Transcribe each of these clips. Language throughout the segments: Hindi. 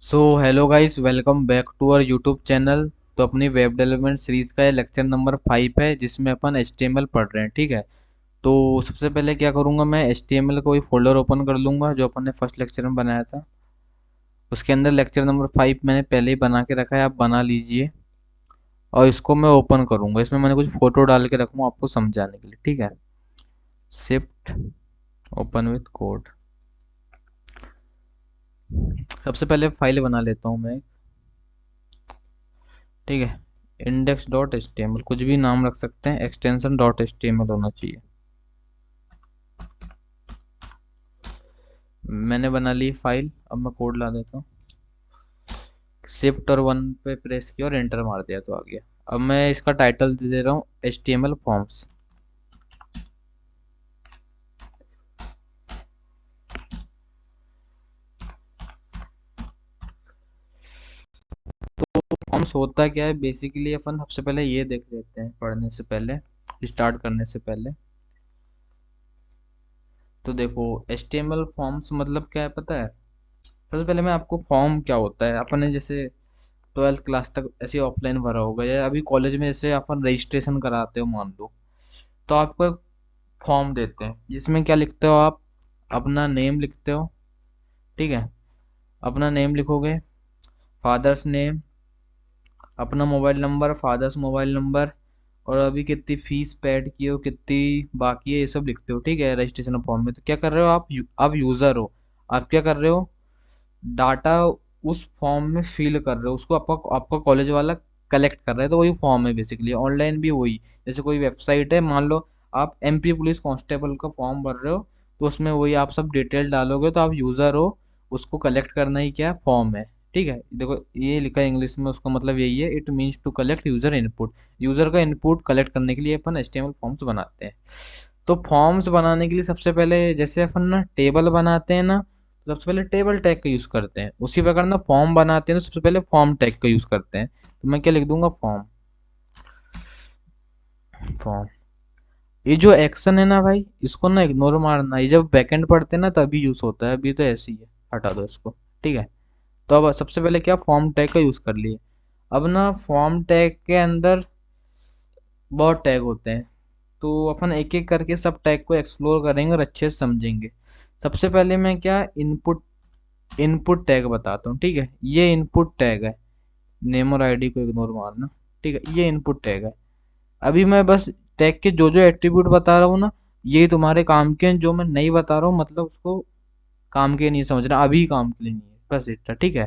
So hello guys, welcome back to our YouTube channel. तो अपनी वेब डेवलपमेंट सीरीज का ये लेक्चर नंबर 5 है, जिसमें अपन HTML पढ़ रहे हैं। ठीक है। तो सबसे पहले क्या करूंगा, मैं HTML का कोई फोल्डर ओपन कर लूंगा जो अपन ने फर्स्ट लेक्चर में बनाया था। उसके अंदर लेक्चर नंबर 5 मैंने पहले ही बना के रखा है, आप बना लीजिए। और इसको मैं ओपन करूंगा, इसमें मैंने कुछ फोटो डाल के रखूंगा आपको समझाने के लिए। ठीक है। Shift open with code. सबसे पहले फाइल बना लेता हूँ मैं। ठीक है। Index dot H T M L, कुछ भी नाम रख सकते हैं, extension dot H T M L होना चाहिए। मैंने बना ली फाइल, अब मैं कोड ला देता हूँ। शिफ्ट और 1 पे प्रेस किया और एंटर मार दिया तो आ गया। अब मैं इसका टाइटल दे रहा हूँ HTML फॉर्म्स। फॉर्म्स होता क्या है बेसिकली, अपन सबसे पहले ये देख लेते हैं पढ़ने से पहले, स्टार्ट करने से पहले। तो देखो, HTML फॉर्म्स मतलब क्या है पता है। सबसे पहले मैं आपको फॉर्म क्या होता है, अपन ने जैसे 12th क्लास तक ऐसे ऑफलाइन भरा होगा, या अभी कॉलेज में जैसे अपन रजिस्ट्रेशन कराते हो मान लो, तो आपको एक फॉर्म देते हैं जिसमें क्या लिखते हो आप, अपना नेम लिखते हो। ठीक है। अपना नेम लिखोगे, फादर्स नेम, अपना mobile number, father's mobile number, और अभी कितनी फीस पेड की हो, कितनी बाकी है, ये सब लिखते हो। ठीक है। रजिस्ट्रेशन फॉर्म में तो क्या कर रहे हो आप, आप यूज़र हो। आप क्या कर रहे हो, डाटा उस फॉर्म में फिल कर रहे हो, उसको आपका आपका कॉलेज वाला कलेक्ट कर रहा है। तो वही फॉर्म है बेसिकली, ऑनलाइन भी वही। जैसे कोई वेबसाइट है, मान लो आप MP पुलिस कांस्टेबल का फॉर्म भर रहे हो, तो उसमें वही आप सब डिटेल डालोगे, तो आप यूज़र हो। उसको कलेक्ट करना ही क्या फॉर्म है। ठीक है। देखो ये लिखा है इंग्लिश में, उसका मतलब यही है, it means to collect user input. User का इनपुट कलेक्ट करने के लिए अपन HTML फॉर्म्स बनाते हैं। तो फॉर्म्स बनाने के लिए सबसे पहले जैसे अपन ना टेबल बनाते हैं ना, तो सबसे पहले टेबल टैग का यूज करते हैं। उसी प्रकार ना फॉर्म बनाते हैं तो सबसे पहले फॉर्म टैग का यूज करते हैं। तो मैं क्या लिख दूंगा, फॉर्म। फॉर्म, ये जो एक्शन है ना भाई, इसको ना इग्नोर मारना, ये जब बैकएंड पढ़ते हैं ना तभी यूज होता है, अभी तो ऐसे ही है, हटा दो इसको। ठीक है। तो अब सबसे पहले क्या, फॉर्म टैग का यूज कर लिए। अब ना फॉर्म टैग के अंदर बहुत टैग होते हैं, तो अपन एक एक करके सब टैग को एक्सप्लोर करेंगे और अच्छे से समझेंगे। सबसे पहले मैं क्या, इनपुट इनपुट टैग बताता हूँ। ठीक है। ये इनपुट टैग है, नेम और आईडी को इग्नोर मारना। ठीक है, ये इनपुट टैग है। अभी मैं बस टैग के जो जो एट्रीब्यूट बता रहा हूँ ना, ये तुम्हारे काम के हैं। जो मैं नहीं बता रहा हूँ मतलब उसको काम के नहीं समझना, अभी काम के लिए नहीं है, बस इतना। ठीक है।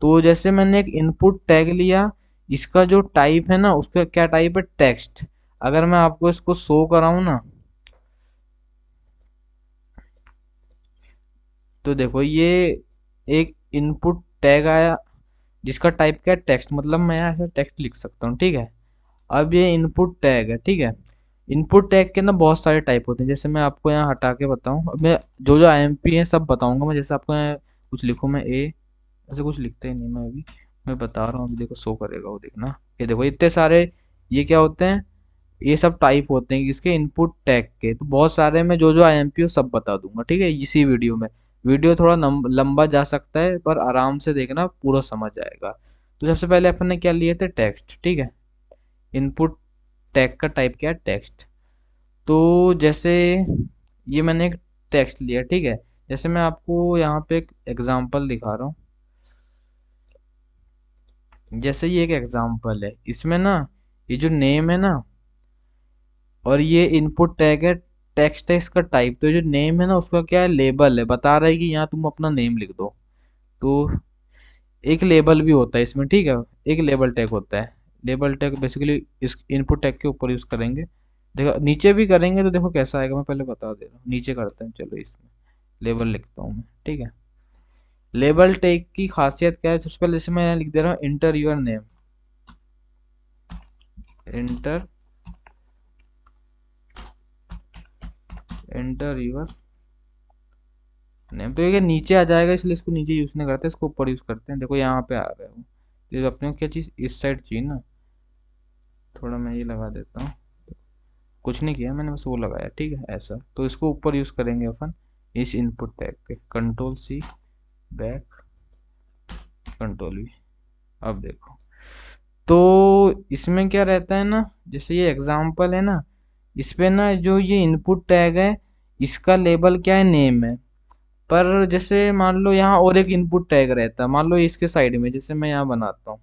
तो जैसे मैंने एक इनपुट टैग लिया, इसका जो टाइप है ना, उसका क्या टाइप है, टेक्स्ट। अगर मैं आपको इसको शो कराऊं ना, तो देखो ये एक इनपुट टैग आया जिसका टाइप क्या है, टेक्स्ट। मतलब मैं यहाँ ऐसे टेक्स्ट लिख सकता हूँ। ठीक है। अब ये इनपुट टैग है। ठीक है। इनपुट टैग के ना बहुत सारे टाइप होते हैं, जैसे मैं आपको यहाँ हटा के बताऊँ, अब मैं जो जो IMP है सब बताऊंगा मैं। जैसे आपको यहाँ कुछ लिखूँ मैं, ऐसे कुछ लिखते ही नहीं मैं अभी, मैं बता रहा हूँ, अभी देखो शो करेगा वो, देखना। ये देखो इतने सारे, ये क्या होते हैं, ये सब टाइप होते हैं इसके इनपुट टैग के। तो बहुत सारे में जो जो IMP हो सब बता दूंगा। ठीक है, इसी वीडियो में। वीडियो थोड़ा लंबा जा सकता है, पर आराम से देखना, पूरा समझ आएगा। तो सबसे पहले अपन ने क्या लिए थे, टेक्स्ट। ठीक है। इनपुट टैग का टाइप क्या है, टेक्स्ट। तो जैसे ये मैंने एक टेक्स्ट लिया। ठीक है। जैसे मैं आपको यहाँ पे एक एग्जांपल दिखा रहा हूँ। जैसे ये एक एग्जांपल है, इसमें ना ये जो नेम है ना, और ये इनपुट टैग है, टेक्स्ट है इसका टाइप। तो ये जो नेम है ना, उसका क्या है, लेबल है, बता रहा है कि यहाँ तुम अपना नेम लिख दो। तो एक लेबल भी होता है इसमें। ठीक है। एक लेबल टैग होता है। लेबल टैग बेसिकली इस इनपुट टैग के ऊपर यूज करेंगे। देखो नीचे भी करेंगे तो देखो कैसा आएगा, मैं पहले बता दे रहा हूँ। नीचे करते हैं, चलो इसमें लेबल लिखता हूँ मैं। ठीक है। लेबल टैग की खासियत क्या है, सबसे पहले जैसे मैं लिख दे रहा हूँ, enter your name. Inter inter your name, तो ये नीचे आ जाएगा, इसलिए इसको नीचे यूज नहीं करते, इसको ऊपर यूज करते हैं। देखो यहाँ पे आ रहा है वो। ये अपने को क्या चीज इस साइड चाहिए ना, थोड़ा मैं ये लगा देता हूँ। कुछ नहीं किया मैंने, बस वो लगाया। ठीक है, ऐसा। तो इसको ऊपर यूज करेंगे अपन, इस इनपुट टैग पे। Control C back. Control we. अब देखो, तो इसमें क्या रहता है ना, जैसे ये एग्जाम्पल है ना, इस पे ना जो ये इनपुट टैग है, इसका लेबल क्या है, नेम है। पर जैसे मान लो यहाँ और एक इनपुट टैग रहता है, मान लो इसके साइड में, जैसे मैं यहाँ बनाता हूँ,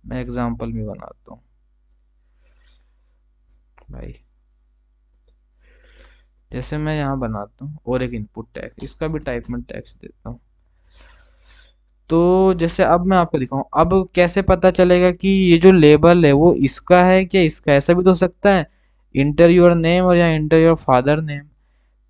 मैं एग्जाम्पल में बनाता हूँ भाई, जैसे मैं यहाँ बनाता हूँ और एक इनपुट टैग, इसका भी टाइप में टैक्स देता हूँ। तो जैसे अब मैं आपको दिखाऊं, अब कैसे पता चलेगा कि ये जो लेबल है वो इसका है क्या इसका, ऐसा भी तो हो सकता है, इंटर योर नेम और या इंटर योर फादर नेम।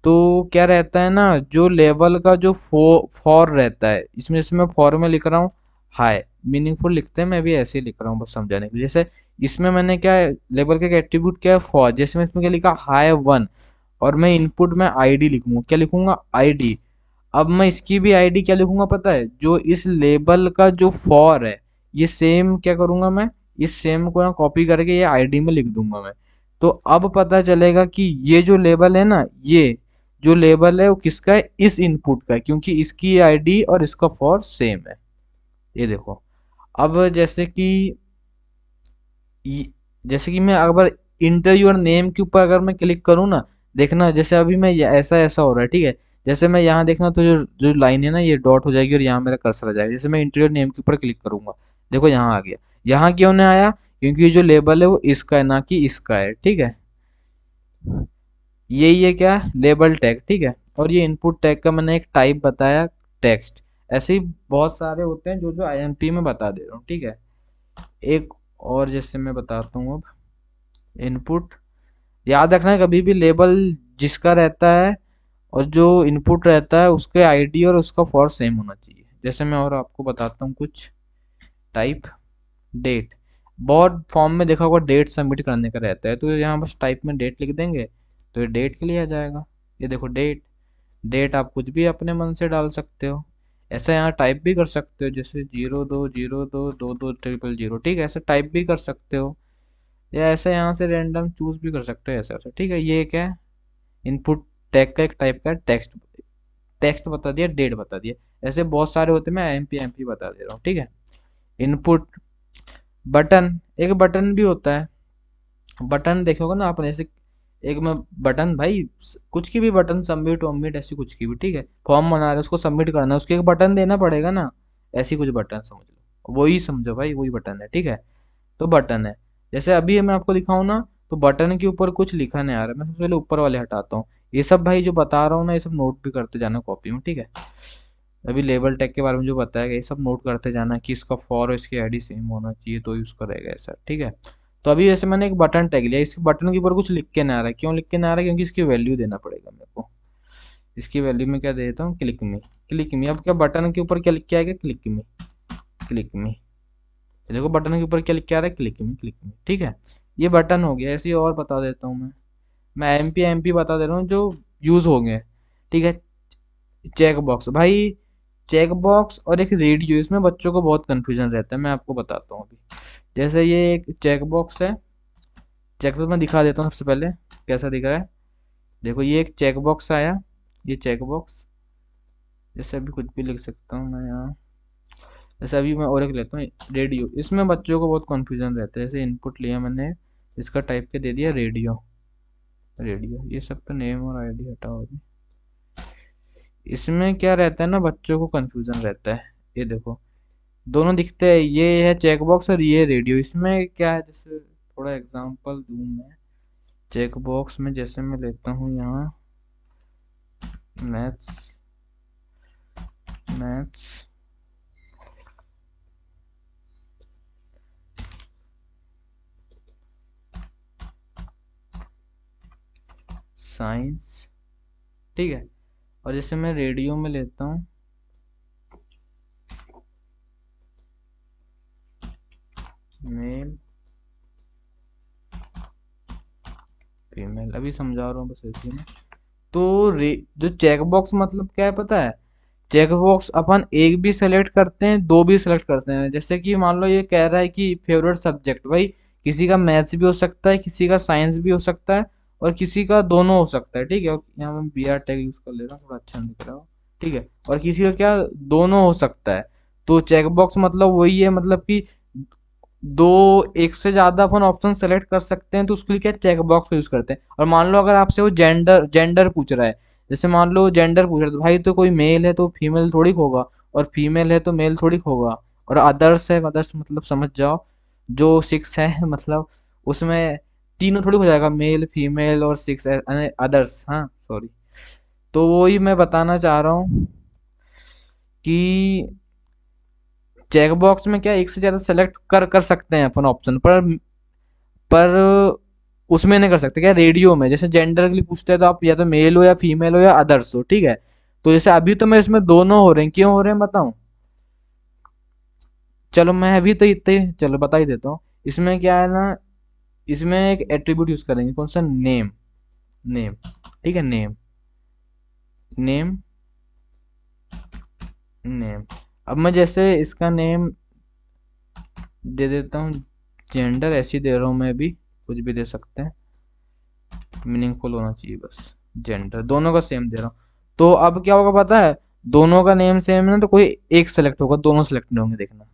तो क्या रहता है ना, जो लेबल का जो फॉर रहता है, इसमें जैसे मैं फॉर में लिख रहा हूँ हाई, मीनिंगफुल लिखते हैं, मैं भी ऐसे ही लिख रहा हूँ बस समझाने के लिए। जैसे इसमें मैंने क्या लेबल का एट्रीब्यूट क्या है, फॉर, जैसे मैं इसमें क्या लिखा हाई वन, और मैं इनपुट में आईडी लिखूंगा, क्या लिखूंगा, आईडी। अब मैं इसकी भी आईडी क्या लिखूंगा पता है, जो इस लेबल का जो फॉर है, ये सेम क्या करूंगा मैं, इस सेम को ना कॉपी करके ये आईडी में लिख दूंगा मैं। तो अब पता चलेगा कि ये जो लेबल है ना, ये जो लेबल है वो किसका है, इस इनपुट का है, क्योंकि इसकी आईडी और इसका फॉर सेम है। ये देखो, अब जैसे कि मैं अगर इंटर योर नेम के ऊपर अगर मैं क्लिक करूँ ना, देखना जैसे अभी मैं ऐसा ऐसा हो रहा है, ठीक है। जैसे मैं यहाँ देखना, तो जो जो लाइन है ना, ये डॉट हो जाएगी और यहाँ मेरा कर्सर आ जाएगा। जैसे मैं इंटर योर नेम के ऊपर क्लिक करूंगा, देखो यहाँ आ गया। यहाँ क्यों नहीं आया, क्योंकि ये जो लेबल है वो इसका है, ना कि इसका है, ठीक है। यही है क्या, लेबल टैग, ठीक है। और ये इनपुट टैग का मैंने एक टाइप बताया, टेक्स्ट। ऐसे ही बहुत सारे होते हैं जो जो आईएमपी में बता दे रहा हूँ, ठीक है। एक और जैसे मैं बताता हूँ, अब इनपुट, याद रखना है कभी भी लेबल जिसका रहता है और जो इनपुट रहता है उसके आईडी और उसका फॉर सेम होना चाहिए। जैसे मैं और आपको बताता हूँ कुछ टाइप, डेट, बहुत फॉर्म में देखा होगा डेट सबमिट करने का रहता है, तो यहाँ बस टाइप में डेट लिख देंगे तो ये डेट के लिए आ जाएगा। ये देखो डेट, डेट आप कुछ भी अपने मन से डाल सकते हो। ऐसा यहाँ टाइप भी कर सकते हो, जैसे 02022200, ठीक है, ऐसे टाइप भी कर सकते हो, या ऐसा यहाँ से रैंडम चूज भी कर सकते हो, ऐसा ऐसा, ठीक है। ये क्या है, इनपुट टैग का एक टाइप का टेक्स्ट, टेक्स्ट बता दिया, डेट बता दिया, ऐसे बहुत सारे होते हैं, मैं एमपी एमपी बता दे रहा हूँ, ठीक है। इनपुट बटन, एक बटन भी होता है, बटन देखोगे ना आपने, ऐसे एक में बटन भाई, कुछ की भी बटन, सबमिट वमिट ऐसी कुछ की भी, ठीक है। फॉर्म बना रहे हो, उसको सबमिट करना है, उसके एक बटन देना पड़ेगा ना, ऐसी कुछ बटन समझ लो, वही समझो भाई, वही बटन है, ठीक है। तो बटन है, जैसे अभी मैं आपको दिखाऊं ना, तो बटन के ऊपर कुछ लिखा नहीं आ रहा, मैं सबसे पहले ऊपर वाले हटाता हूँ। ये सब भाई जो बता रहा हूँ ना, ये सब नोट भी करते जाना कॉपी में, ठीक है। अभी लेबल टैग के बारे में जो बताया गया, ये सब नोट करते जाना कि इसका फॉर और इसकी आईडी सेम होना चाहिए तो यूज करेगा ऐसा, ठीक है। तो अभी जैसे मैंने एक बटन टैग लिया, इस बटन के ऊपर कुछ लिख के नहीं आ रहा है, क्यों लिख के नहीं आ रहा है, क्योंकि इसकी वैल्यू देना पड़ेगा मेरे को। इसकी वैल्यू में क्या दे देता हूँ, क्लिक मी, क्लिक मी। अब क्या बटन के ऊपर क्या लिख के आएगा, क्लिक मी, क्लिक मी। देखो बटन के ऊपर क्या लिख के आ रहा है, क्लिक मी, क्लिक मी, ठीक है। ये बटन हो गया। ऐसे ही और बता देता हूँ मैं एमपी एमपी बता दे रहा हूँ जो यूज होंगे, ठीक है। चेक बॉक्स भाई, चेक बॉक्स और एक रेडियो, इसमें बच्चों को बहुत कंफ्यूजन रहता है, मैं आपको बताता हूँ अभी। जैसे ये एक चेक बॉक्स है, चेक बॉक्स मैं दिखा देता हूँ सबसे पहले कैसा दिख रहा है। देखो ये एक चेक बॉक्स आया, ये चेक बॉक्स, जैसे अभी कुछ भी लिख सकता हूँ मैं यहाँ। जैसे अभी मैं और एक लेता हूँ रेडियो, इसमें बच्चों को बहुत कंफ्यूजन रहता है। जैसे इनपुट लिया मैंने, इसका टाइप के दे दिया रेडियो, रेडियो, ये सब तो नेम और आईडी हटाओ अभी। इसमें क्या रहता है ना, बच्चों को कंफ्यूजन रहता है। ये देखो दोनों दिखते हैं, ये है चेक बॉक्स और ये रेडियो। इसमें क्या है, जैसे थोड़ा एग्जांपल दूं मैं, चेक बॉक्स में जैसे मैं लेता हूँ यहाँ मैथ्स, मैथ्स, साइंस, ठीक है। और जैसे मैं रेडियो में लेता हूँ मेल, फीमेल, अभी समझा रहा हूँ बस ऐसे ही में। तो जो चेक बॉक्स मतलब क्या है पता है, चेक बॉक्स अपन एक भी सेलेक्ट करते हैं, दो भी सेलेक्ट करते हैं। जैसे कि मान लो ये कह रहा है कि फेवरेट सब्जेक्ट, भाई किसी का मैथ्स भी हो सकता है, किसी का साइंस भी हो सकता है, और किसी का दोनों हो सकता है, ठीक है। और यहाँ मैं बी आर टैग यूज कर ले रहा हूँ, थोड़ा अच्छा नहीं दिख रहा हो, ठीक है। और किसी का क्या, दोनों हो सकता है। तो चेक बॉक्स मतलब वही है, मतलब कि दो, एक से ज्यादा अपन ऑप्शन सेलेक्ट कर सकते हैं, तो उसके लिए क्या चेक बॉक्स यूज करते हैं। और मान लो अगर आपसे वो जेंडर जेंडर पूछ रहा है, जैसे मान लो जेंडर पूछ रहा है, तो भाई तो कोई मेल है तो फीमेल थोड़ी होगा, और फीमेल है तो मेल थोड़ी होगा। और अदर्स है, अदर्स मतलब समझ जाओ, जो सिक्स है मतलब उसमें तीनों थोड़ी हो जाएगा, मेल फीमेल और सिक्स अदर्स, हाँ सॉरी। तो वो ही मैं बताना चाह रहा हूँ कि चेक बॉक्स में क्या एक से ज्यादा सेलेक्ट कर सकते हैं अपन ऑप्शन, पर उसमें नहीं कर सकते क्या, रेडियो में जैसे जेंडर के लिए पूछते हैं तो आप या तो मेल हो या फीमेल हो या अदर्स हो, ठीक है। तो जैसे अभी तो मैं इसमें दोनों हो रहे हैं, क्यों हो रहे हैं बताऊं? चलो मैं अभी तो इतने चलो बता ही देता हूँ। इसमें क्या है ना, इसमें एक एट्रीब्यूट यूज करेंगे, कौन सा, नेम। नेम, ठीक है, नेम। Name, name. अब मैं जैसे इसका नेम दे देता हूँ, जेंडर ऐसे ही दे रहा हूँ मैं भी, कुछ भी दे सकते हैं, मीनिंगफुल होना चाहिए बस। जेंडर दोनों का सेम दे रहा हूँ। तो अब क्या होगा पता है, दोनों का नेम सेम है ना, तो कोई एक सेलेक्ट होगा, दोनों सेलेक्ट नहीं होंगे, देखना।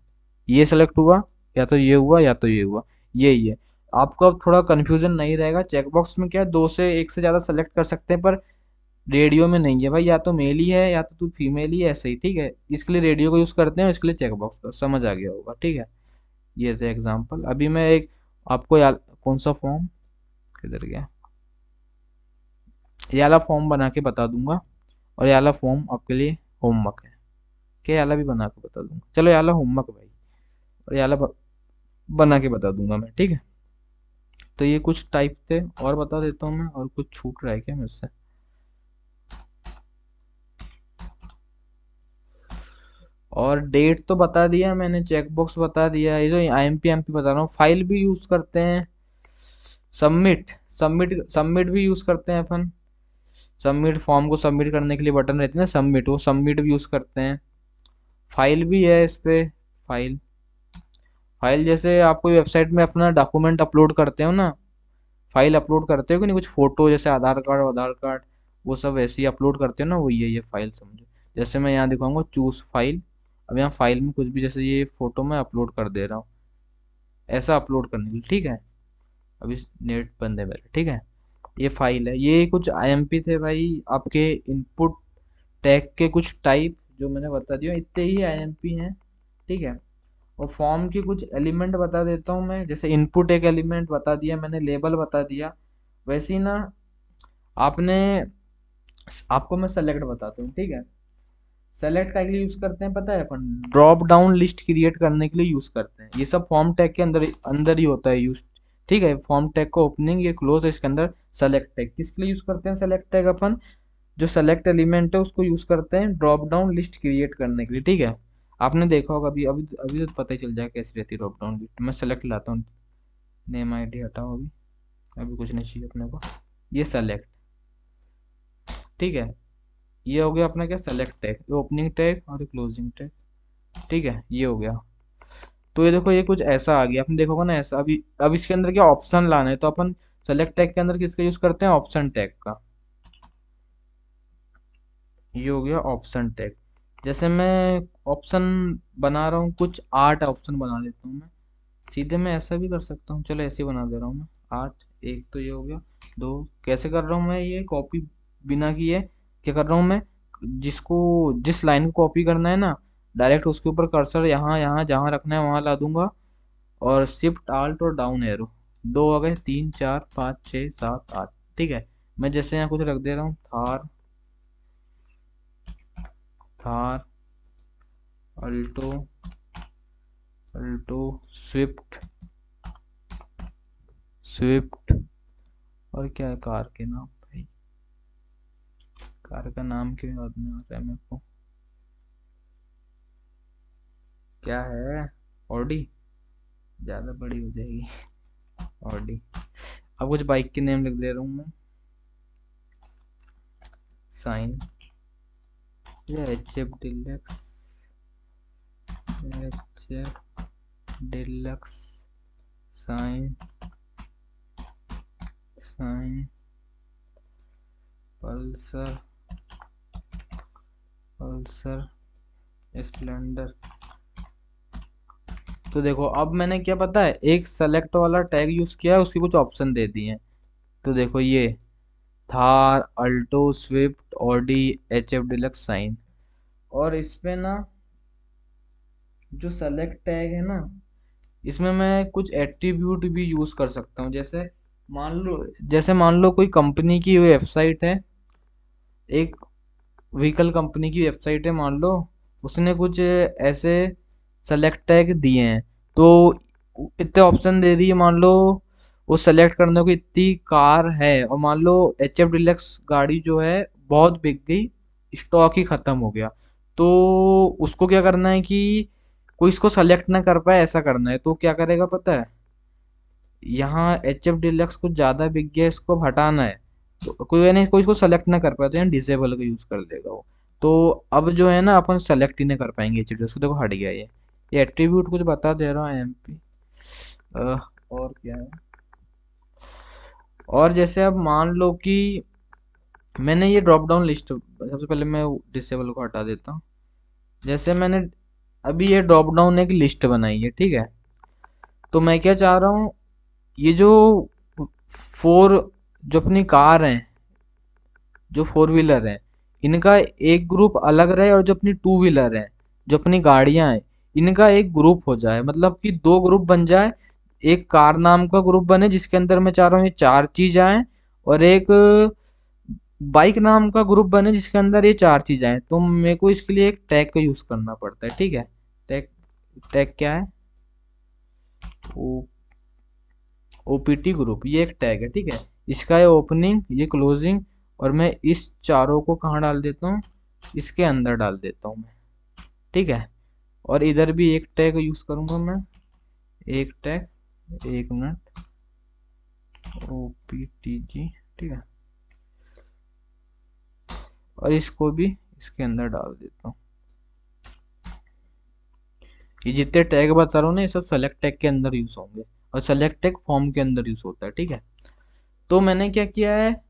ये सेलेक्ट हुआ, या तो ये हुआ या तो ये हुआ, ये आपको अब थोड़ा कंफ्यूजन नहीं रहेगा। चेकबॉक्स में क्या है, दो से एक से ज्यादा सेलेक्ट कर सकते हैं, पर रेडियो में नहीं है भाई, या तो मेल ही है या तो तू फीमेल ही है, ऐसे ही, ठीक है। इसके लिए रेडियो को यूज करते हैं और इसके लिए चेकबॉक्स का, समझ आ गया होगा, ठीक है। ये थे एग्जांपल। अभी मैं एक आपको कौन सा फॉर्म, किधर गया, ये वाला फॉर्म बना के बता दूंगा, और ये वाला फॉर्म आपके लिए होमवर्क है, कि ये वाला भी बना के बता दूंगा, चलो ये वाला होमवर्क भाई, और ये वाला बना के बता दूंगा मैं, ठीक है। तो ये कुछ टाइप थे, और बता देता हूँ मैं, और कुछ छूट रहा है क्या मेरे से? और डेट तो बता दिया मैंने, चेकबॉक्स बता दिया, ये जो आईएमपी एमपी बता रहा हूँ, फाइल भी यूज करते हैं। सबमिट, सबमिट भी यूज करते हैं अपन। सबमिट, फॉर्म को सबमिट करने के लिए बटन रहती है ना सबमिट, वो सबमिट भी यूज करते हैं। फाइल भी है इस पे। फाइल, फाइल जैसे आप कोई वेबसाइट में अपना डॉक्यूमेंट अपलोड करते हो ना, फाइल अपलोड करते हो कि नहीं, कुछ फोटो जैसे आधार कार्ड, वो सब वैसे ही अपलोड करते हो ना, वही है ये फाइल, समझो। जैसे मैं यहाँ दिखाऊंगा चूज फाइल, अब यहाँ फाइल में कुछ भी, जैसे ये फोटो मैं अपलोड कर दे रहा हूँ, ऐसा अपलोड करने के लिए, ठीक है। अभी नेट बंद है मेरा, ठीक है। ये फाइल है, ये कुछ आईएमपी थे भाई आपके, इनपुट टैग के कुछ टाइप जो मैंने बता दिया, इतने ही आईएमपी हैं, ठीक है। और फॉर्म की कुछ एलिमेंट बता देता हूँ मैं, जैसे इनपुट एक एलिमेंट बता दिया मैंने, लेबल बता दिया। वैसे ही ना, आपने, आपको मैं सेलेक्ट बताता हूँ, ठीक है। सेलेक्ट का लिए यूज करते हैं पता है अपन, ड्रॉप डाउन लिस्ट क्रिएट करने के लिए यूज करते हैं, ये सब फॉर्म टैग के अंदर अंदर ही होता है यूज, ठीक है। फॉर्म टैग का ओपनिंग ये क्लोज है, इसके अंदर सेलेक्ट टैग किसके लिए यूज करते हैं, सेलेक्ट टैग अपन जो सेलेक्ट एलिमेंट है उसको यूज करते हैं ड्रॉप डाउन लिस्ट क्रिएट करने के लिए, ठीक है। आपने देखा होगा, अभी अभी अभी तो पता ही चल जाएगा कैसी रहती है ड्रॉप डाउन लिस्ट। मैं सेलेक्ट लाता हूँ, नेम आईडी हटाओ अभी, अभी कुछ नहीं चाहिए अपने को, ये सेलेक्ट, ठीक है। ये हो गया अपना क्या, सेलेक्ट टैग, ओपनिंग टैग और क्लोजिंग टैग, ठीक है, ये हो गया। तो ये देखो, ये कुछ ऐसा आ गया, आपने देखा होगा ना ऐसा। अभी अब इसके अंदर क्या ऑप्शन लाना है, तो अपन सेलेक्ट टैग के अंदर किसका यूज करते हैं, ऑप्शन टैग का। ये हो गया ऑप्शन टैग। जैसे मैं ऑप्शन बना रहा हूँ, कुछ आठ ऑप्शन बना लेता हूँ मैं, सीधे मैं ऐसा भी कर सकता हूँ, चलो ऐसे ही बना दे रहा हूँ मैं। आठ, एक तो ये हो गया, दो, कैसे कर रहा हूँ मैं ये कॉपी, बिना किए क्या कर रहा हूँ मैं, जिसको, जिस लाइन को कॉपी करना है ना, डायरेक्ट उसके ऊपर कर्सर यहाँ यहाँ जहाँ रखना है वहां ला दूंगा, और शिफ्ट आल्ट और डाउन एरो, दो हो गए, तीन चार पाँच छः सात आठ, ठीक है। मैं जैसे यहाँ कुछ रख दे रहा हूँ, Thar, Thar, Alto, Alto, Swift, Swift, और क्या है कार के नाम भाई, कार का नाम क्यों याद नहीं आ रहा है मेरे को, क्या है, ऑडी, ज्यादा बड़ी हो जाएगी, ऑडी। अब कुछ बाइक के नेम लिख दे रहा हूँ मैं, साइन, या H F Deluxe, H F Deluxe, Shine, Shine, Pulsar, Pulsar, Splendor, तो देखो अब मैंने क्या पता है, एक सेलेक्ट वाला टैग यूज किया है, उसके कुछ ऑप्शन दे दिए हैं। तो देखो ये Thar, Alto, Swift, Audi, H F Deluxe, Shine. और इस पे ना जो सेलेक्ट टैग है ना, इसमें मैं कुछ एट्रीब्यूट भी यूज कर सकता हूँ। जैसे मान लो कोई कंपनी की वेबसाइट है, एक व्हीकल कंपनी की वेबसाइट है मान लो, उसने कुछ ऐसे सेलेक्ट टैग दिए हैं। तो इतने ऑप्शन दे दिए मान लो, वो सेलेक्ट करने को इतनी कार है, और मान लो एच एफ डिलक्स गाड़ी जो है बहुत बिक गई, स्टॉक ही खत्म हो गया। तो उसको क्या करना है कि कोई इसको सेलेक्ट ना कर पाए, ऐसा करना है। तो क्या करेगा पता है, यहाँ एच एफ डिलक्स कुछ ज्यादा बिक गया, इसको अब हटाना है। तो कोई यानी कोई इसको सेलेक्ट ना कर पाए, तो यहाँ डिसेबल का यूज कर देगा वो। तो अब जो है ना, अपन सेलेक्ट ही नहीं कर पाएंगे एच एफ डिलक्स को। देखो हट गया ये एट्रीब्यूट कुछ बता दे रहा हूँ एमपी। और क्या है, और जैसे अब मान लो कि मैंने ये ड्रॉप डाउन लिस्ट, सबसे पहले मैं डिसेबल को हटा देता हूँ। जैसे मैंने अभी ये ड्रॉप डाउन एक लिस्ट बनाई है, ठीक है। तो मैं क्या चाह रहा हूँ, ये जो फोर जो अपनी कार हैं, जो फोर व्हीलर हैं, इनका एक ग्रुप अलग रहे, और जो अपनी टू व्हीलर हैं, जो अपनी गाड़ियां हैं, इनका एक ग्रुप हो जाए। मतलब कि दो ग्रुप बन जाए। एक कार नाम का ग्रुप बने जिसके अंदर मैं चाह रहा हूँ ये चार चीज आए, और एक बाइक नाम का ग्रुप बने जिसके अंदर ये चार चीज आए। तो मेरे को इसके लिए एक टैग का यूज करना पड़ता है, ठीक है। टैग टैग क्या है, ओ ओपीटी ग्रुप, ये एक टैग है, ठीक है। इसका है ओपनिंग, ये क्लोजिंग, और मैं इस चारों को कहाँ डाल देता हूँ, इसके अंदर डाल देता हूँ मैं, ठीक है। और इधर भी एक टैग यूज करूंगा मैं, एक टैग, एक मिनट, ओपीटीजी, ठीक है। और इसको भी इसके अंदर डाल देता हूँ। ये जितने टैग बता रहा हूँ ना, ये सब सेलेक्ट टैग के अंदर यूज होंगे, और सेलेक्ट टैग फॉर्म के अंदर यूज होता है, ठीक है। तो मैंने क्या किया है,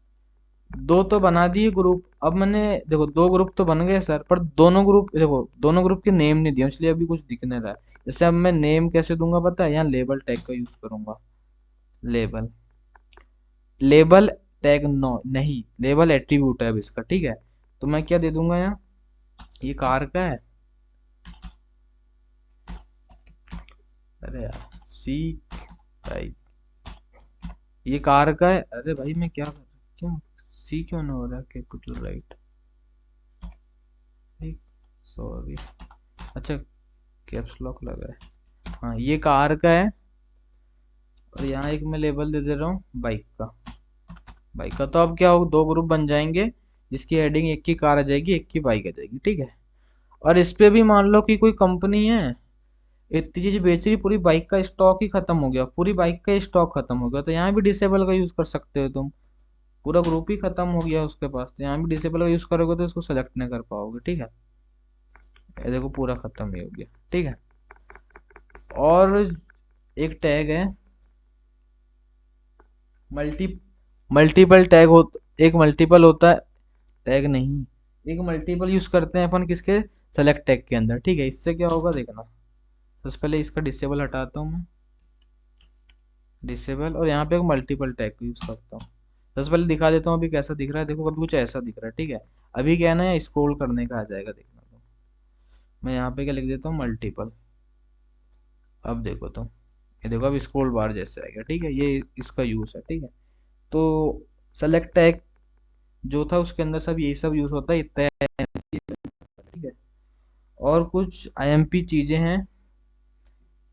दो तो बना दिए ग्रुप। अब मैंने देखो दो ग्रुप तो बन गए सर, पर दोनों ग्रुप देखो, दोनों ग्रुप के नेम नहीं दिए, इसलिए अभी कुछ दिख नहीं रहा है। जैसे अब मैं नेम कैसे दूंगा पता है, यहाँ लेबल टैग का यूज करूंगा। लेबल, लेबल टैग नो नहीं, लेबल एट्रीब्यूट है अब इसका, ठीक है। तो मैं क्या दे दूंगा यहाँ, ये कार का है, अरे यार सी टाइप, ये कार का है। अरे भाई मैं क्या कर रहा, क्यों सी क्यों ना हो रहा, कैपिटल राइट, सॉरी, अच्छा कैप्स लॉक लगा है। हाँ ये कार का है, और यहाँ एक मैं लेबल दे दे रहा हूँ बाइक का। बाइक का तो अब क्या हो, दो ग्रुप बन जाएंगे, जिसकी हेडिंग एक की कार आ जाएगी, एक की बाइक आ जाएगी, ठीक है। और इस पे भी मान लो कि कोई कंपनी है, इतनी चीज बेच रही, पूरी बाइक का स्टॉक ही खत्म हो गया, पूरी बाइक का स्टॉक खत्म हो गया, तो यहाँ भी डिसेबल का यूज कर सकते हो तुम। पूरा ग्रुप ही खत्म हो गया उसके पास, तो यहाँ भी डिसेबल का यूज करोगे तो इसको सेलेक्ट नहीं कर पाओगे, ठीक है। ये देखो पूरा खत्म ही हो गया, ठीक है। और एक टैग है मल्टी मल्टीपल टैग हो, एक मल्टीपल होता है, टैग नहीं, एक मल्टीपल यूज करते हैं अपन किसके, सेलेक्ट टैग के अंदर, ठीक है। इससे क्या होगा देखना, सबसे पहले इसका डिसेबल हटाता हूँ मैं, डिसेबल, और यहाँ पे एक मल्टीपल टैग को यूज करता हूँ। सबसे पहले दिखा देता हूँ अभी कैसा दिख रहा है, देखो कभी कुछ ऐसा दिख रहा है, ठीक है। अभी क्या है ना, स्क्रॉल करने का आ जाएगा, देखना तो मैं यहाँ पे क्या लिख देता हूँ, मल्टीपल। अब देखो तुम, ये देखो अब स्क्रॉल बार जैसे आएगा, ठीक है। ये इसका यूज है, ठीक है। तो सेलेक्ट टैग जो था उसके अंदर सब यही सब यूज होता है, इतना है, ठीक है। और कुछ आईएमपी चीजें हैं,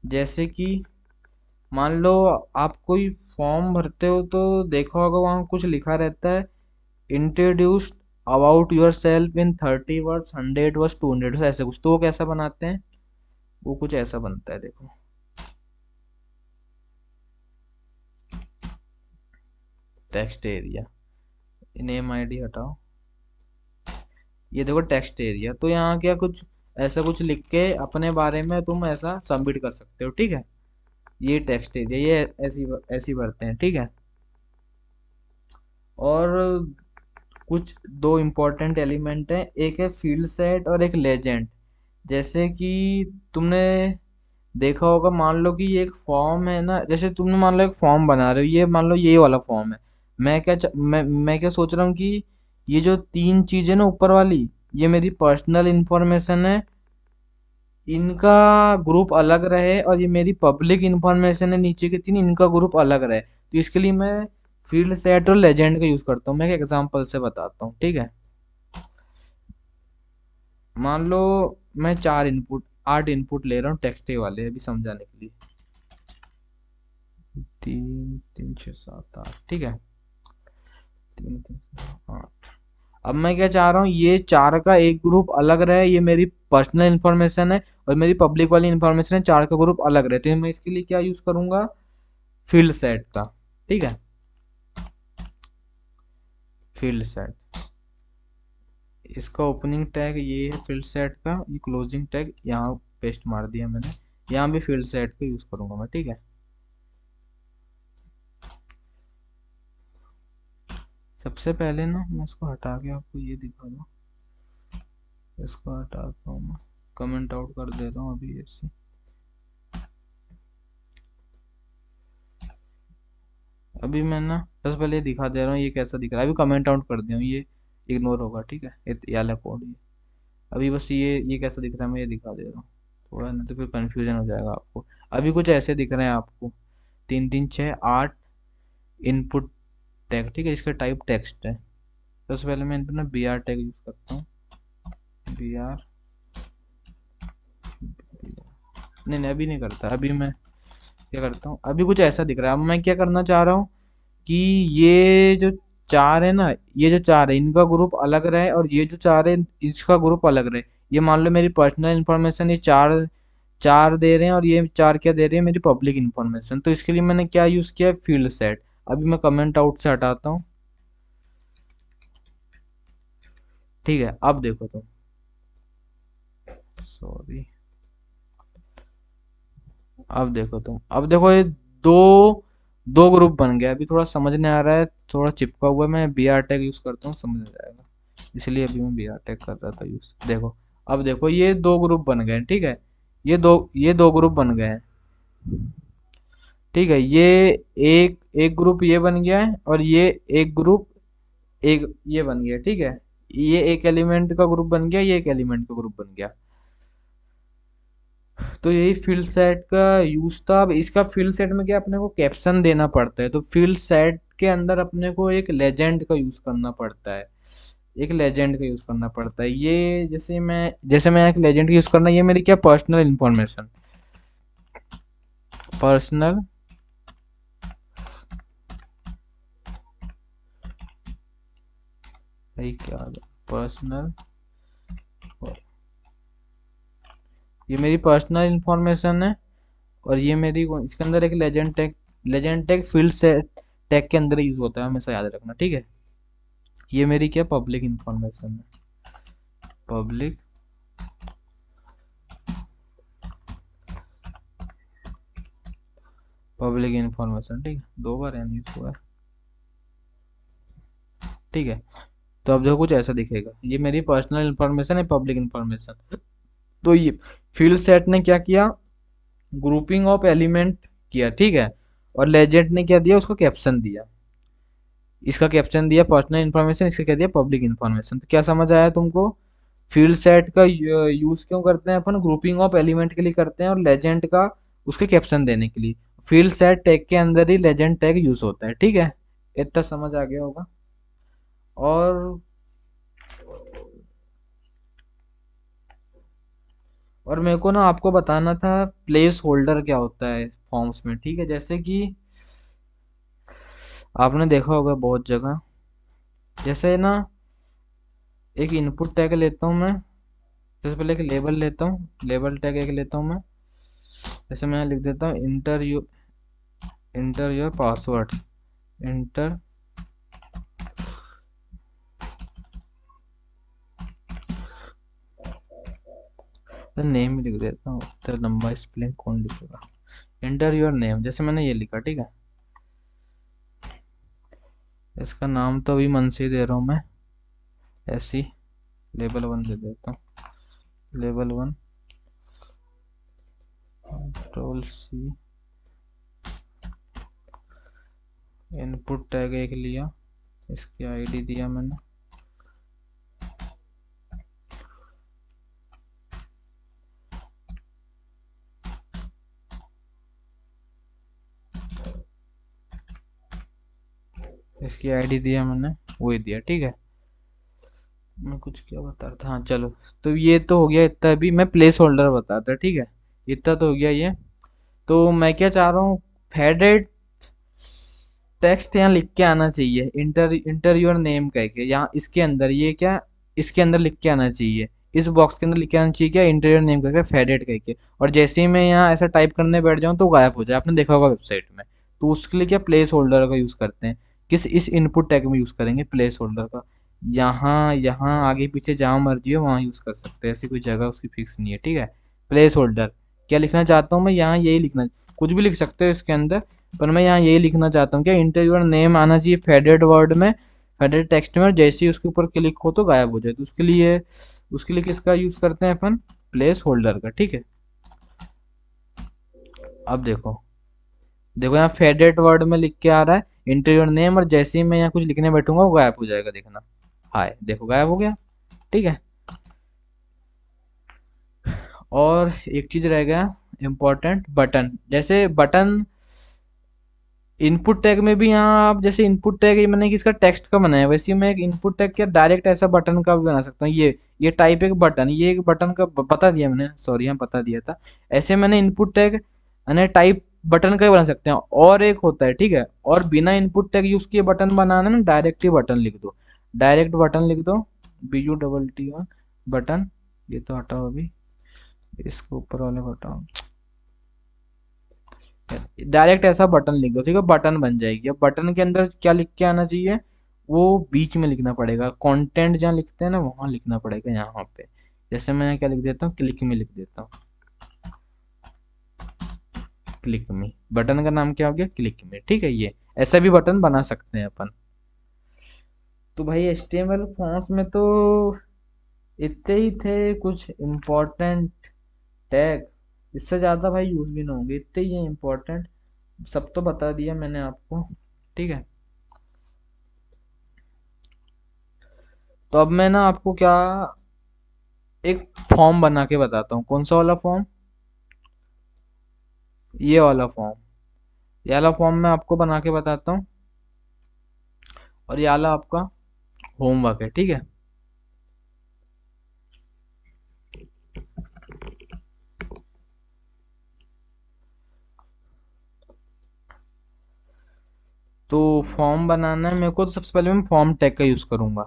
जैसे कि मान लो आप कोई फॉर्म भरते हो, तो देखा होगा वहाँ कुछ लिखा रहता है, introduce about your self in 30 words, 100 words, 200, ऐसे कुछ। तो वो कैसा बनाते हैं, वो कुछ ऐसा बनता है, देखो टेक्स्ट एरिया, नेम आईडी हटाओ, ये देखो टेक्स्ट एरिया। तो यहाँ क्या कुछ ऐसा कुछ लिख के अपने बारे में तुम ऐसा सबमिट कर सकते हो, ठीक है। ये टेक्स्ट एरिया, ये ऐसी ऐसी भरते हैं, ठीक है। और कुछ दो इम्पोर्टेंट एलिमेंट हैं, एक है फील्ड सेट और एक लेजेंड। जैसे कि तुमने देखा होगा, मान लो कि ये एक फॉर्म है ना, जैसे तुमने मान लो एक फॉर्म बना रहे हो, ये मान लो ये वाला फॉर्म है। मैं क्या सोच रहा हूँ कि ये जो तीन चीजें ना ऊपर वाली, ये मेरी पर्सनल इंफॉर्मेशन है, इनका ग्रुप अलग रहे, और ये मेरी पब्लिक इंफॉर्मेशन है नीचे की तीन, इनका ग्रुप अलग रहे। तो इसके लिए मैं फील्ड सेट और लेजेंड का यूज करता हूँ। मैं एक एग्जांपल से बताता हूँ, ठीक है। मान लो मैं 8 इनपुट ले रहा हूँ टेक्स्ट वाले, अभी समझाने के लिए। 3 3 6 7 8, ठीक है। 3 3 8। अब मैं क्या चाह रहा हूँ, ये चार का एक ग्रुप अलग रहे, ये मेरी पर्सनल इंफॉर्मेशन है, और मेरी पब्लिक वाली इंफॉर्मेशन है, चार का ग्रुप अलग रहे। तो मैं इसके लिए क्या यूज करूंगा, फील्ड सेट का, ठीक है। फील्ड सेट, इसका ओपनिंग टैग ये है फील्ड सेट का, ये क्लोजिंग टैग यहाँ पेस्ट मार दिया मैंने। यहाँ भी फील्ड सेट का यूज करूंगा मैं, ठीक है। सबसे पहले ना मैं इसको हटा के आपको ये दिखा दूँ। इसको हटाता हूँ मैं, कमेंट आउट कर देता हूँ अभी ऐसे। अभी मैं ना सबसे पहले ये दिखा दे रहा हूँ ये कैसा दिख रहा है। अभी कमेंट आउट कर दिया हूँ, ये इग्नोर होगा, ठीक है। ये वाला कोड ये, अभी बस ये कैसा दिख रहा है मैं ये दिखा दे रहा हूँ। थोड़ा नहीं तो फिर कंफ्यूजन हो जाएगा आपको। अभी कुछ ऐसे दिख रहे हैं आपको, 3 3 6 8 इनपुट टैग, ठीक है। इसका टाइप टेक्स्ट है। सबसे पहले मैं इन पर ना बी आर टैग यूज करता हूँ। बी आर, नहीं नहीं अभी नहीं करता। अभी मैं क्या करता हूँ, अभी कुछ ऐसा दिख रहा है। अब मैं क्या करना चाह रहा हूँ कि ये जो चार है ना, ये जो चार है इनका ग्रुप अलग रहे, और ये जो चार है इसका ग्रुप अलग रहे। ये मान लो मेरी पर्सनल इंफॉर्मेशन, ये चार चार दे रहे हैं, और ये चार क्या दे रहे हैं, मेरी पब्लिक इंफॉर्मेशन। तो इसके लिए मैंने क्या यूज किया, फील्ड सेट। अभी मैं कमेंट आउट से हटाता हूँ, ठीक है। अब देखो तुम, सॉरी, अब देखो ये दो दो ग्रुप बन गया। अभी थोड़ा समझ नहीं आ रहा है, थोड़ा चिपका हुआ है। मैं बी आर टैग यूज करता हूँ, समझ आ जाएगा। इसलिए अभी मैं बी आर टैग कर रहा था यूज। देखो, अब देखो ये दो ग्रुप बन गए हैं, ठीक है। ये दो ग्रुप बन गए हैं, ठीक है। ये एक एक ग्रुप ये बन गया है, और ये एक ग्रुप एक ये बन गया, ठीक है। ये एक एलिमेंट का ग्रुप बन गया, ये एक एलिमेंट का ग्रुप बन गया। तो यही फील्ड सेट का यूज था। अब इसका फील्ड सेट में क्या, अपने को कैप्शन देना पड़ता है। तो फील्ड सेट के अंदर अपने को एक लेजेंड का यूज करना पड़ता है। एक लेजेंड का यूज करना पड़ता है। ये जैसे मैं एक लेजेंड का यूज करना, ये मेरी क्या पर्सनल इंफॉर्मेशन, पर्सनल भाई क्या, पर्सनल, ये मेरी पर्सनल इंफॉर्मेशन है, और ये मेरी इसके अंदर एक legend tag field set tag के अंदर यूज होता है, हमेशा याद रखना, ठीक है। ये मेरी क्या पब्लिक इंफॉर्मेशन है, पब्लिक पब्लिक इंफॉर्मेशन, ठीक है। 2 बार एन यूज हुआ है, ठीक है। तो अब जो कुछ ऐसा दिखेगा, ये मेरी पर्सनल इंफॉर्मेशन है, पब्लिक इंफॉर्मेशन। तो ये फील्ड सेट ने क्या किया, ग्रुपिंग ऑफ एलिमेंट किया, ठीक है। और लेजेंड ने क्या दिया, उसको कैप्शन दिया। इसका कैप्शन दिया पर्सनल इंफॉर्मेशन, इसका क्या दिया, पब्लिक इंफॉर्मेशन। तो क्या समझ आया तुमको, फील्ड सेट का यूज क्यों करते हैं अपन, ग्रुपिंग ऑफ एलिमेंट के लिए करते हैं, और लेजेंड का उसके कैप्शन देने के लिए। फील्ड सेट टैग के अंदर ही लेजेंड टैग यूज होता है, ठीक है। इतना समझ आ गया होगा। और और मेरे को ना आपको बताना था प्लेस होल्डर क्या होता है फॉर्म्स में, ठीक है। जैसे कि आपने देखा होगा बहुत जगह, जैसे ना एक इनपुट टैग लेता हूँ मैं। सबसे पहले एक लेबल लेता हूँ, लेबल टैग एक लेता हूँ मैं। जैसे मैं लिख देता हूँ enter your password, enter, name ही लिख देता हूँ, तो लंबा स्पेलिंग कौन लिखेगा। इंटर योर नेम, जैसे मैंने ये लिखा, ठीक है। इसका नाम तो अभी मन से ही दे रहा हूँ मैं, ऐसी लेबल 1 दे देता हूँ, label 1 control C, input tag एक लिया, इसकी आईडी दिया मैंने। इसकी आईडी दिया मैंने, वही दिया, ठीक है। मैं कुछ क्या बता रहा था, हाँ चलो। तो ये तो हो गया इतना, भी मैं प्लेस होल्डर बता था, ठीक है। इतना तो हो गया ये। तो मैं क्या चाह रहा हूँ, हेडेड टेक्स्ट यहाँ लिख के आना चाहिए, इंटर इंटर योर नेम कह के, यहाँ इसके अंदर ये क्या, इसके अंदर लिख के आना चाहिए, इस बॉक्स के अंदर लिख के आना चाहिए क्या, इंटर योर नेम कह के फेडेड कह के। और जैसे ही मैं यहाँ ऐसा टाइप करने बैठ जाऊँ तो गायब हो जाए, आपने देखा होगा वेबसाइट में। तो उसके लिए क्या प्लेस होल्डर का यूज़ करते हैं, किस इस इनपुट टैग में यूज़ करेंगे प्लेस होल्डर का। यहाँ यहाँ आगे पीछे जहाँ मर्जी हो वहाँ यूज़ कर सकते हैं, ऐसी कोई जगह उसकी फिक्स नहीं है, ठीक है। प्लेस होल्डर क्या लिखना चाहता हूँ मैं, यहाँ यही लिखना, कुछ भी लिख सकते हो इसके अंदर, पर मैं यहाँ यही लिखना चाहता हूँ कि इंटर योर नेम आना चाहिए फेडेड वर्ड में, फेडेड टेक्स्ट में, और जैसे ही उसके ऊपर क्लिक हो तो गायब हो जाए। तो उसके लिए किसका यूज करते हैं अपन, प्लेस होल्डर का, ठीक है। अब देखो, देखो यहाँ फेडेड वर्ड में लिख के आ रहा है इंटर योर नेम, और जैसे ही मैं यहाँ कुछ लिखने बैठूंगा वो गायब हो जाएगा, देखना। हाय, देखो गायब हो गया, ठीक है। और एक चीज रह गया इम्पोर्टेंट, बटन। जैसे बटन इनपुट टैग में भी, यहाँ आप जैसे इनपुट टैग ये मैंने किसका टेक्स्ट का बनाया है, वैसे ही मैं एक इनपुट टैग क्या डायरेक्ट ऐसा बटन का भी बना सकता हूँ। ये टाइप एक बटन, ये एक बटन का बता दिया मैंने, सॉरी यहाँ बता दिया था। ऐसे मैंने इनपुट टैग यानी टाइप बटन का ही बना सकते हैं। और एक होता है, ठीक है, और बिना इनपुट टैग यूज किए बटन बनाना ना, डायरेक्ट ही बटन लिख दो, डायरेक्ट बटन लिख दो, BUTTON बटन। ये तो हटाओ अभी, इसको ऊपर वाले को हटाओ, डायरेक्ट ऐसा बटन लिख दो, ठीक है, बटन बन जाएगी। अब बटन के अंदर क्या लिख के आना चाहिए, वो बीच में लिखना पड़ेगा, कंटेंट जहाँ लिखते हैं ना वहां लिखना पड़ेगा, यहाँ पे। जैसे मैं क्या लिख देता हूँ, क्लिक में लिख देता हूँ, क्लिक में, बटन का नाम क्या हो गया, क्लिक में, ठीक है। ये ऐसा भी बटन बना सकते हैं अपन। तो भाई HTML फॉन्ट्स में तो इतने ही थे कुछ इम्पोर्टेंट टैग, इससे ज्यादा भाई यूज भी ना होंगे, इतने ही इम्पोर्टेंट, सब तो बता दिया मैंने आपको, ठीक है। तो अब मैं ना आपको क्या, एक फॉर्म बना के बताता हूँ। कौन सा वाला फॉर्म, ये वाला फॉर्म, ये वाला फॉर्म मैं आपको बना के बताता हूँ। और ये वाला आपका होमवर्क है, ठीक है। तो फॉर्म बनाना है मेरे को, तो सबसे पहले मैं फॉर्म टैग का यूज करूंगा।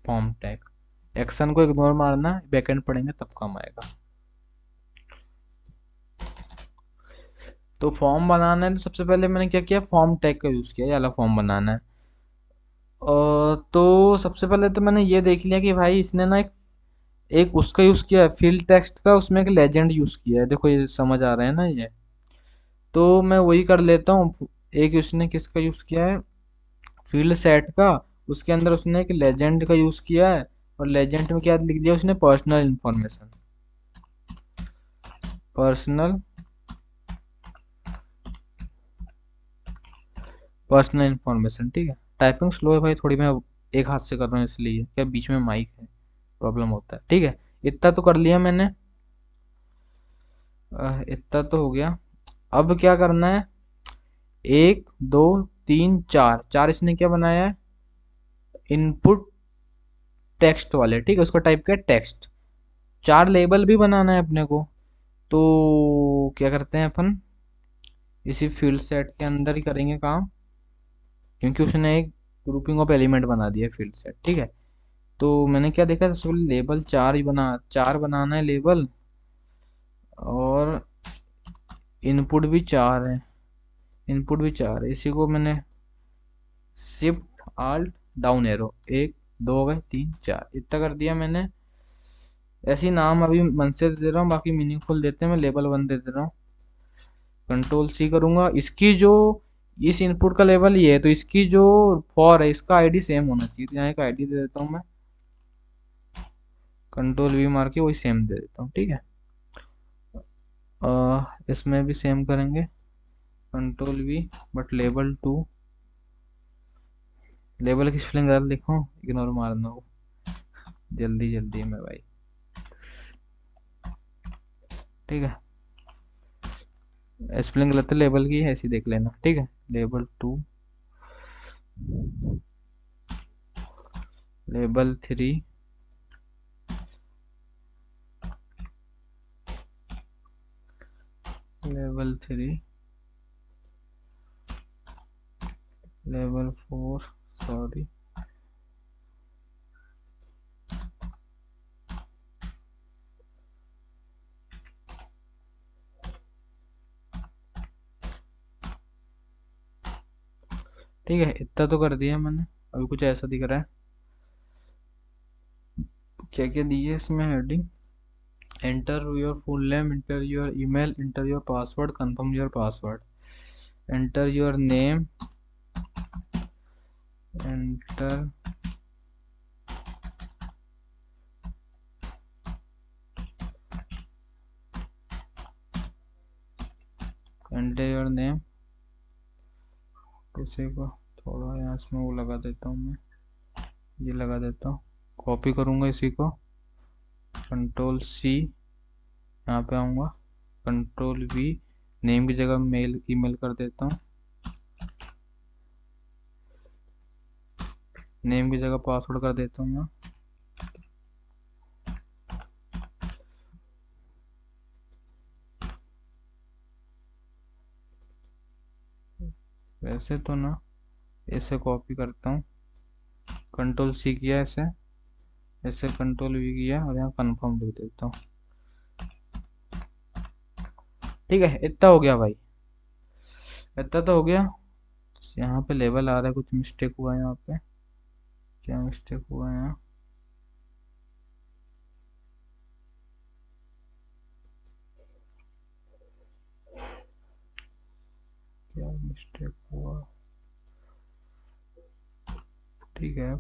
फॉर्म टैग, एक्शन को इग्नोर मारना, बैकएंड पढ़ेंगे तब काम आएगा। तो फॉर्म बनाना है, तो सबसे पहले मैंने क्या किया, फॉर्म टैग का यूज किया, ये वाला फॉर्म बनाना है। तो सबसे पहले तो मैंने ये देख लिया कि भाई इसने ना एक उसका यूज किया है फील्ड टेक्स्ट का, उसमें एक लेजेंड यूज किया है, देखो ये समझ आ रहा है ना ये। तो मैं वही कर लेता हूँ, एक उसने किसका यूज किया है, फील्ड सेट का, उसके अंदर उसने एक लेजेंड का यूज किया है। और लेजेंड में क्या लिख दिया उसने, personal information, personal personal information, ठीक है। टाइपिंग स्लो है भाई थोड़ी, मैं एक हाथ से कर रहा हूँ इसलिए, क्या बीच में माइक है, प्रॉब्लम होता है, ठीक है। इतना तो कर लिया मैंने, इतना तो हो गया। अब क्या करना है, एक दो तीन चार, चार इसने क्या बनाया है, इनपुट टेक्स्ट वाले, ठीक है, उसको टाइप किया टेक्स्ट। चार लेबल भी बनाना है अपने को। तो क्या करते हैं अपन, इसी फील्ड सेट के अंदर ही करेंगे काम, क्योंकि उसने एक ग्रुपिंग ऑफ एलिमेंट बना दिया फील्ड सेट, ठीक है। तो मैंने क्या देखा, सबसे पहले लेबल चार ही चार बनाना है लेबल, और इनपुट भी चार है, इनपुट भी चार है। इसी को मैंने शिफ्ट आल्ट डाउन एरो, एक दो हो गए, तीन चार, इतना कर दिया मैंने। ऐसे ही नाम अभी मन से दे रहा हूँ, बाकी मीनिंगफुल देते हैं, मैं लेबल वन दे दे रहा हूँ। कंट्रोल C करूंगा, इसकी जो इस इनपुट का लेवल ये है, तो इसकी जो फॉर है इसका आईडी सेम होना चाहिए, तो यहाँ एक आईडी दे देता हूँ मैं, कंट्रोल V मार के वही सेम दे देता हूँ, ठीक है। इसमें भी सेम करेंगे, control V, but label two, label की स्पेलिंग गलत लिखूं, इग्नोर मारना हो, जल्दी जल्दी में भाई। ठीक है, स्पेलिंग गलत है लेबल की, ऐसी देख लेना, ठीक है। Label two, label three, level three, level four, sorry, ठीक है। इतना तो कर दिया मैंने, अभी कुछ ऐसा दिख रहा है, क्या क्या दिए इसमें heading, enter your full name, enter your email, enter your password, confirm your password, enter your name, enter, enter your name, किसी को थोड़ा यहाँ इसमें वो लगा देता हूँ मैं, ये लगा देता हूँ, कॉपी करूँगा इसी को, कंट्रोल सी, यहाँ पे आऊँगा, कंट्रोल वी, नेम की जगह मेल ईमेल कर देता हूँ, नेम की जगह पासवर्ड कर देता हूँ यहाँ, वैसे तो ना, इसे कॉपी करता हूँ, कंट्रोल सी किया ऐसे, ऐसे कंट्रोल वी किया और यहाँ कंफर्म लिख देता हूँ। ठीक है, इतना हो गया भाई, इतना तो हो गया। यहाँ पे लेवल आ रहा है, कुछ मिस्टेक हुआ है यहाँ पे, क्या मिस्टेक हुआ है यहाँ, क्या मिस्टेक हुआ, ठीक है।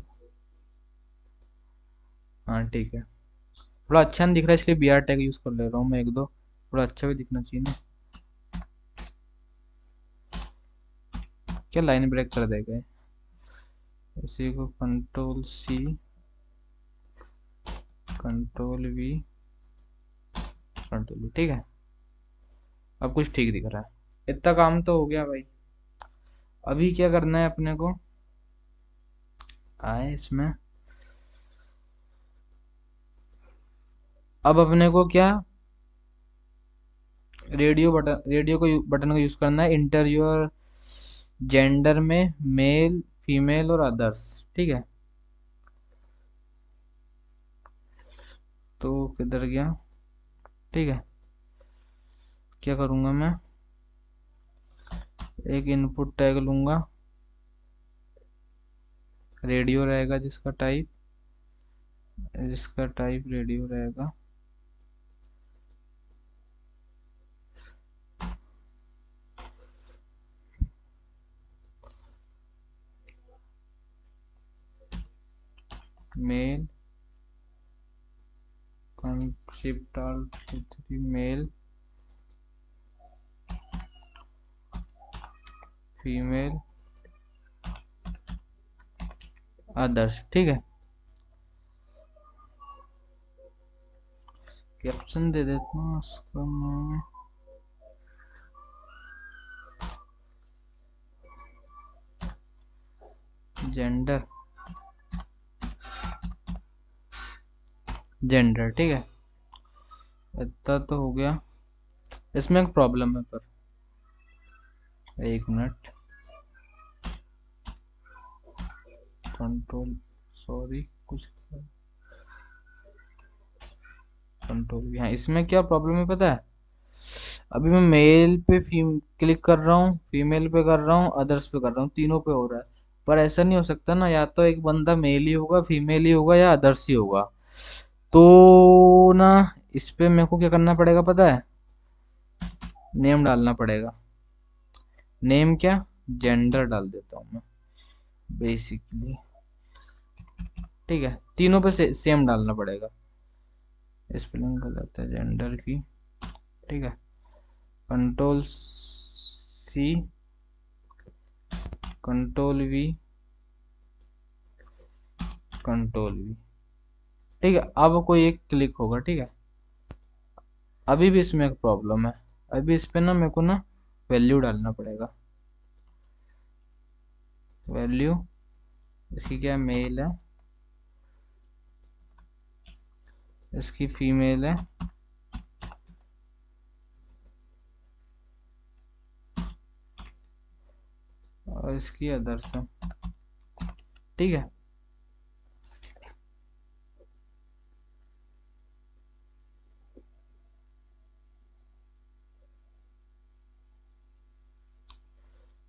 हाँ ठीक है, थोड़ा अच्छा नहीं दिख रहा है इसलिए बी आर टैग यूज कर ले रहा हूँ मैं, एक दो थोड़ा अच्छा भी दिखना चाहिए ना, क्या लाइन ब्रेक कर देगा ये? इसी को control C, control V, control V, ठीक है। अब कुछ ठीक दिख रहा है, इतना काम तो हो गया भाई। अभी क्या करना है अपने को, आए इसमें, अब अपने को क्या, रेडियो बटन, रेडियो को बटन का यूज करना है, इंटर योर जेंडर में मेल, फीमेल और अदर्स, ठीक है। तो किधर गया, ठीक है, क्या करूंगा मैं, एक इनपुट टैग लूंगा, रेडियो रहेगा जिसका टाइप, जिसका टाइप रेडियो रहेगा, male, shift alt three, male, female, others, ठीक है। कैप्शन दे देता हूँ इसका मैं, जेंडर, जेंडर, ठीक है। इतना तो हो गया, इसमें एक प्रॉब्लम है पर, एक मिनट, कंट्रोल, सॉरी कुछ, कंट्रोल, हाँ इसमें क्या प्रॉब्लम है पता है, अभी मैं मेल पे क्लिक कर रहा हूँ, फीमेल पे कर रहा हूँ, अदर्स पे कर रहा हूँ, तीनों पे हो रहा है, पर ऐसा नहीं हो सकता ना, या तो एक बंदा मेल ही होगा, फीमेल ही होगा, या अदर्स ही होगा। तो ना, इस पे मेरे को क्या करना पड़ेगा पता है, नेम डालना पड़ेगा, नेम क्या, जेंडर डाल देता हूँ मैं बेसिकली, ठीक है। तीनों पे सेम डालना पड़ेगा, स्पेलिंग गलत है जेंडर की, ठीक है। Control C, control V, control V. ठीक है, अब कोई एक क्लिक होगा। ठीक है, अभी भी इसमें एक प्रॉब्लम है। अभी इस पे ना मेरे को ना वैल्यू डालना पड़ेगा। वैल्यू इसकी क्या मेल है, इसकी फीमेल है, और इसकी अदर्स है। ठीक है,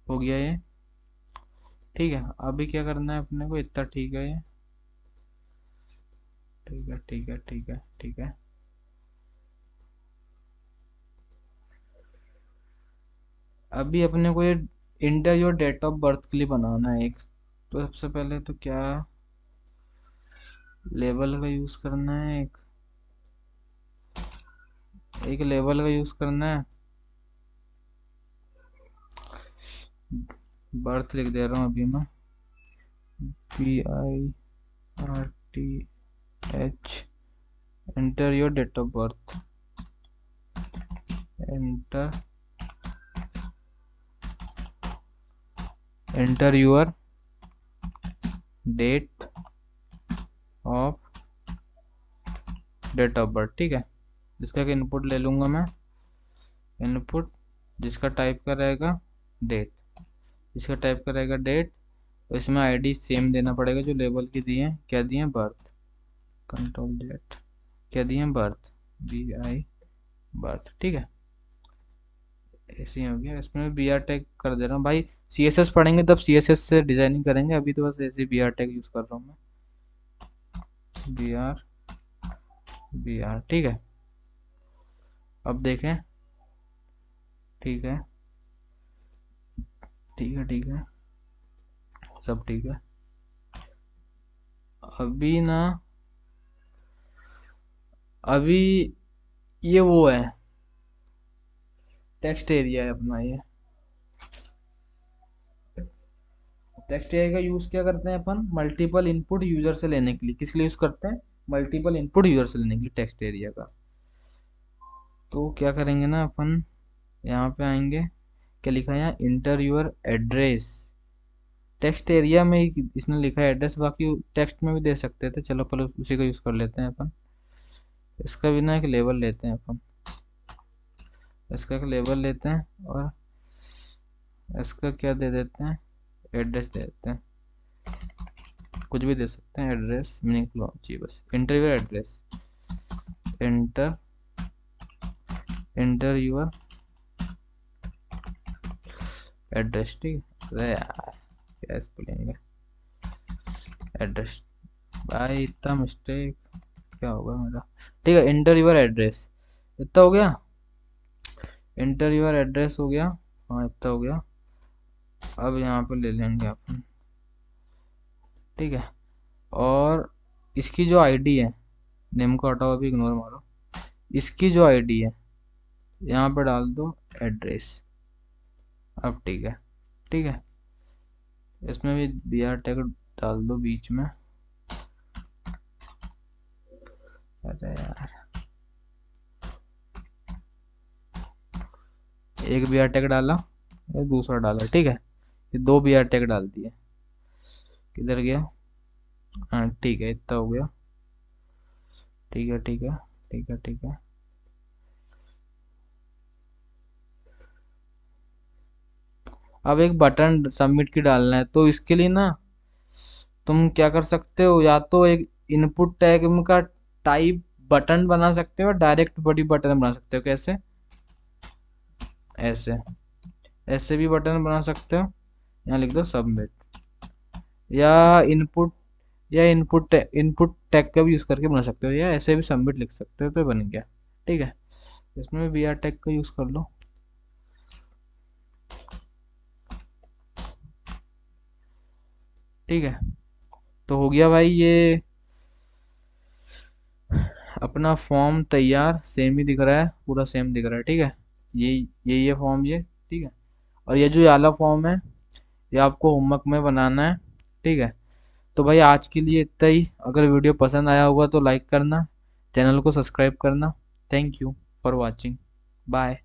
हो गया ये। ठीक है, अभी क्या करना है अपने को, इतना ठीक है ये। ठीक है, ठीक है, ठीक है, ठीक है। अभी अपने को ये enter your date of birth के लिए बनाना है एक। तो सबसे पहले तो क्या लेबल का यूज करना है, एक लेबल का यूज करना है। बर्थ लिख दे रहा हूँ अभी मैं, BIRTH। Enter your date of birth, enter, enter your date of, date of birth. ठीक है, जिसका कि इनपुट ले लूंगा मैं, इनपुट जिसका टाइप का रहेगा डेट, जिसका टाइप का रहेगा डेट। तो इसमें आईडी सेम देना पड़ेगा जो लेबल की दी है। क्या दिए हैं, बर्थ, कंट्रोल जेड, क्या दिए हैं, बर्थ, BI बर्थ। ठीक है, ऐसे ही हो गया। इसमें BR टैग कर दे रहा हूँ भाई। CSS पढ़ेंगे तब CSS से डिजाइनिंग करेंगे, अभी तो बस ऐसे BR टैग यूज कर रहा हूँ मैं। BR, BR। ठीक है, अब देखें। ठीक है, ठीक है, ठीक है, सब ठीक है। अभी ना, अभी ये वो है, टेक्स्ट एरिया है अपना ये। टेक्स्ट एरिया का यूज क्या करते हैं अपन, मल्टीपल इनपुट यूजर से लेने के लिए। किसके लिए यूज करते हैं, मल्टीपल इनपुट यूजर से लेने के लिए टेक्स्ट एरिया का। तो क्या करेंगे ना अपन, यहाँ पे आएंगे, क्या लिखा है यहाँ, inter your address. Text area में ही इसने लिखा है एड्रेस, बाकी टेक्स्ट में भी दे सकते थे। चलो पहले उसी का यूज कर लेते हैं अपन। इसका भी ना एक लेबल लेते हैं अपन, इसका एक लेबल लेते हैं, और इसका क्या दे देते हैं, एड्रेस दे देते हैं। कुछ भी दे सकते हैं, एड्रेस मीनिंगफुल होना चाहिए बस। Inter your address, enter, enter your address. ठीक है, अरे यार क्या स्पेलिंग है, एड्रेस। भाई इतना मिस्टेक क्या होगा मेरा। ठीक है, एंटर योर एड्रेस, इतना हो गया। एंटर योर एड्रेस हो गया, हाँ इतना हो गया। अब यहाँ पे ले लेंगे अपन। ठीक है, और इसकी जो आईडी है, नेम को हटाओ, अभी इग्नोर मारो। इसकी जो आईडी है यहाँ पे डाल दो एड्रेस। अब ठीक है, ठीक है, इसमें भी BR टैग डाल दो बीच में। अरे यार, एक BR टैग डाला, ये दूसरा डाला। ठीक है, ये दो BR टैग डाल दिए। किधर गया, हाँ ठीक है, इतना हो गया। ठीक है, ठीक है, ठीक है, ठीक है। अब एक बटन सबमिट की डालना है, तो इसके लिए ना तुम क्या कर सकते हो, या तो एक इनपुट टैग का टाइप बटन बना सकते हो, डायरेक्ट बॉडी बटन बना सकते हो। कैसे, ऐसे, ऐसे भी बटन बना सकते हो। यहाँ लिख दो सबमिट, या इनपुट, या इनपुट टैग का भी यूज करके बना सकते हो, या ऐसे भी सबमिट लिख सकते हो, तो बन गया। ठीक है, इसमें भी BR टैग का यूज कर लो। ठीक है, तो हो गया भाई ये अपना फॉर्म तैयार। सेम ही दिख रहा है, पूरा सेम दिख रहा है। ठीक है, ये फॉर्म ये, ठीक है। और ये वाला फॉर्म है, ये आपको होमवर्क में बनाना है, ठीक है। तो भाई आज के लिए इतना ही। अगर वीडियो पसंद आया होगा तो लाइक करना, चैनल को सब्सक्राइब करना। Thank you for watching. Bye.